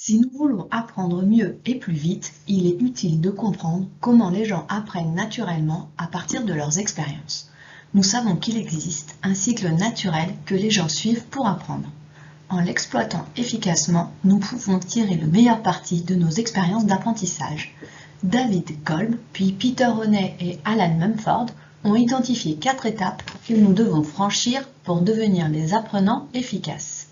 Si nous voulons apprendre mieux et plus vite, il est utile de comprendre comment les gens apprennent naturellement à partir de leurs expériences. Nous savons qu'il existe un cycle naturel que les gens suivent pour apprendre. En l'exploitant efficacement, nous pouvons tirer le meilleur parti de nos expériences d'apprentissage. David Kolb, puis Peter Honnay et Alan Mumford ont identifié 4 étapes que nous devons franchir pour devenir des apprenants efficaces.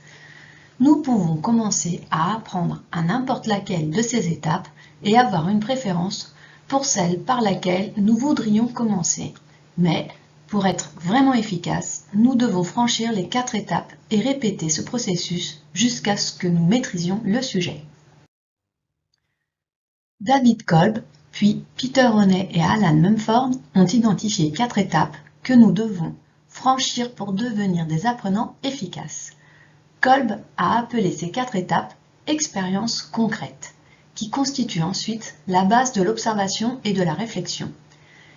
Nous pouvons commencer à apprendre à n'importe laquelle de ces étapes et avoir une préférence pour celle par laquelle nous voudrions commencer. Mais pour être vraiment efficace, nous devons franchir les 4 étapes et répéter ce processus jusqu'à ce que nous maîtrisions le sujet. David Kolb, puis Peter Honnay et Alan Mumford ont identifié 4 étapes que nous devons franchir pour devenir des apprenants efficaces. Kolb a appelé ces 4 étapes « expériences concrètes » qui constituent ensuite la base de l'observation et de la réflexion,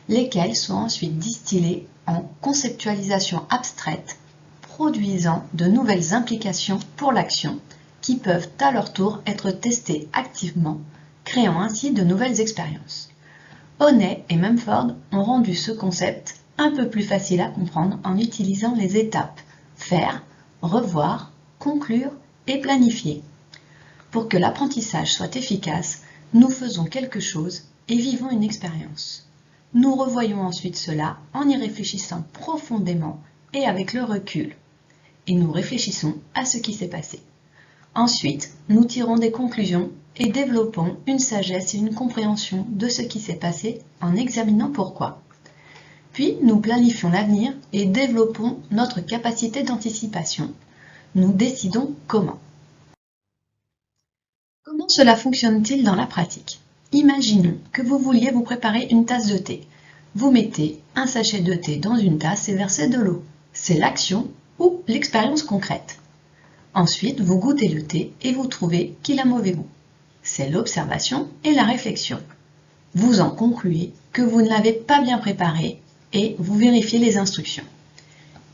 lesquelles sont ensuite distillées en conceptualisation abstraite, produisant de nouvelles implications pour l'action qui peuvent à leur tour être testées activement, créant ainsi de nouvelles expériences. Honnay et Mumford ont rendu ce concept un peu plus facile à comprendre en utilisant les étapes faire, revoir, conclure et planifier. Pour que l'apprentissage soit efficace, nous faisons quelque chose et vivons une expérience. Nous revoyons ensuite cela en y réfléchissant profondément et avec le recul. Et nous réfléchissons à ce qui s'est passé. Ensuite, nous tirons des conclusions et développons une sagesse et une compréhension de ce qui s'est passé en examinant pourquoi. Puis, nous planifions l'avenir et développons notre capacité d'anticipation. Nous décidons comment. Comment cela fonctionne-t-il dans la pratique? Imaginons que vous vouliez vous préparer une tasse de thé. Vous mettez un sachet de thé dans une tasse et versez de l'eau. C'est l'action ou l'expérience concrète. Ensuite, vous goûtez le thé et vous trouvez qu'il a mauvais goût. C'est l'observation et la réflexion. Vous en concluez que vous ne l'avez pas bien préparé et vous vérifiez les instructions.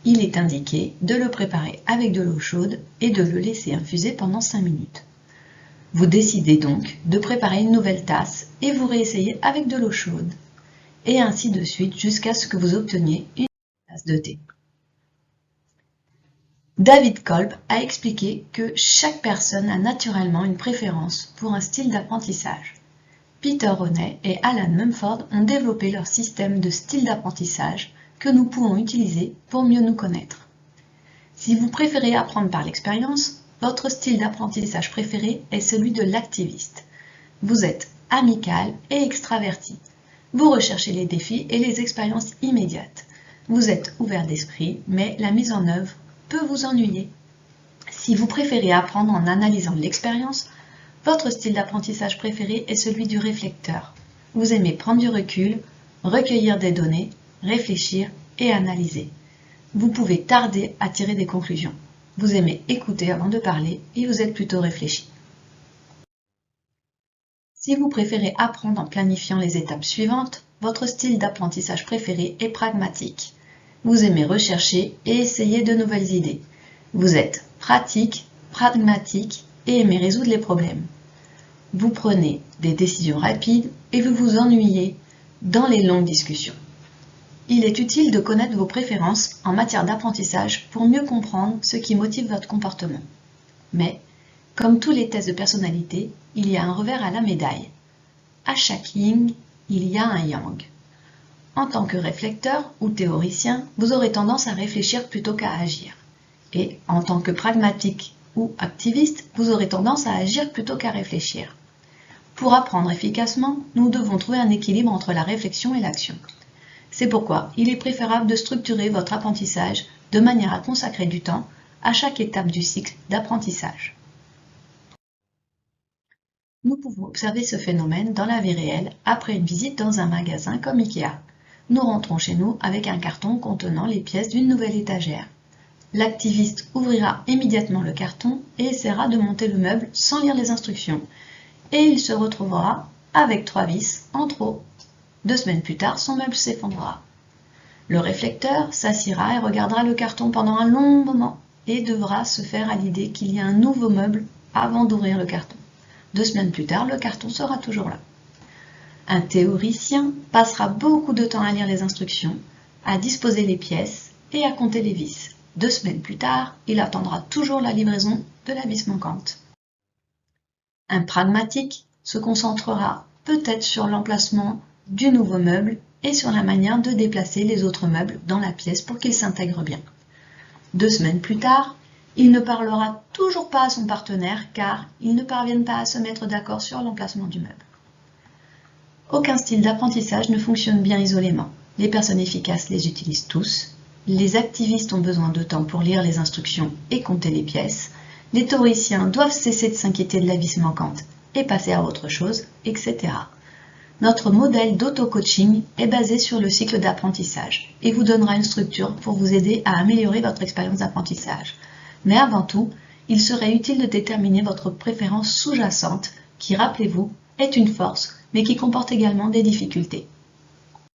Il est indiqué de le préparer avec de l'eau chaude et de le laisser infuser pendant 5 minutes. Vous décidez donc de préparer une nouvelle tasse et vous réessayez avec de l'eau chaude, et ainsi de suite jusqu'à ce que vous obteniez une tasse de thé. David Kolb a expliqué que chaque personne a naturellement une préférence pour un style d'apprentissage. Peter Honnay et Alan Mumford ont développé leur système de style d'apprentissage que nous pouvons utiliser pour mieux nous connaître. Si vous préférez apprendre par l'expérience, votre style d'apprentissage préféré est celui de l'activiste. Vous êtes amical et extraverti. Vous recherchez les défis et les expériences immédiates. Vous êtes ouvert d'esprit, mais la mise en œuvre peut vous ennuyer. Si vous préférez apprendre en analysant l'expérience, votre style d'apprentissage préféré est celui du réflecteur. Vous aimez prendre du recul, recueillir des données, réfléchir et analyser. Vous pouvez tarder à tirer des conclusions. Vous aimez écouter avant de parler et vous êtes plutôt réfléchi. Si vous préférez apprendre en planifiant les étapes suivantes, votre style d'apprentissage préféré est pragmatique. Vous aimez rechercher et essayer de nouvelles idées. Vous êtes pratique, pragmatique et aimez résoudre les problèmes. Vous prenez des décisions rapides et vous vous ennuyez dans les longues discussions. Il est utile de connaître vos préférences en matière d'apprentissage pour mieux comprendre ce qui motive votre comportement. Mais, comme tous les tests de personnalité, il y a un revers à la médaille. À chaque yin, il y a un yang. En tant que réflecteur ou théoricien, vous aurez tendance à réfléchir plutôt qu'à agir. Et en tant que pragmatique ou activiste, vous aurez tendance à agir plutôt qu'à réfléchir. Pour apprendre efficacement, nous devons trouver un équilibre entre la réflexion et l'action. C'est pourquoi il est préférable de structurer votre apprentissage de manière à consacrer du temps à chaque étape du cycle d'apprentissage. Nous pouvons observer ce phénomène dans la vie réelle après une visite dans un magasin comme Ikea. Nous rentrons chez nous avec un carton contenant les pièces d'une nouvelle étagère. L'activiste ouvrira immédiatement le carton et essaiera de monter le meuble sans lire les instructions. Et il se retrouvera avec 3 vis en trop. 2 semaines plus tard, son meuble s'effondrera. Le réflecteur s'assiera et regardera le carton pendant un long moment et devra se faire à l'idée qu'il y a un nouveau meuble avant d'ouvrir le carton. 2 semaines plus tard, le carton sera toujours là. Un théoricien passera beaucoup de temps à lire les instructions, à disposer les pièces et à compter les vis. 2 semaines plus tard, il attendra toujours la livraison de la vis manquante. Un pragmatique se concentrera peut-être sur l'emplacement du nouveau meuble et sur la manière de déplacer les autres meubles dans la pièce pour qu'ils s'intègrent bien. 2 semaines plus tard, il ne parlera toujours pas à son partenaire car ils ne parviennent pas à se mettre d'accord sur l'emplacement du meuble. Aucun style d'apprentissage ne fonctionne bien isolément. Les personnes efficaces les utilisent tous. Les activistes ont besoin de temps pour lire les instructions et compter les pièces. Les théoriciens doivent cesser de s'inquiéter de la vis manquante et passer à autre chose, etc. Notre modèle d'auto-coaching est basé sur le cycle d'apprentissage et vous donnera une structure pour vous aider à améliorer votre expérience d'apprentissage. Mais avant tout, il serait utile de déterminer votre préférence sous-jacente qui, rappelez-vous, est une force, mais qui comporte également des difficultés.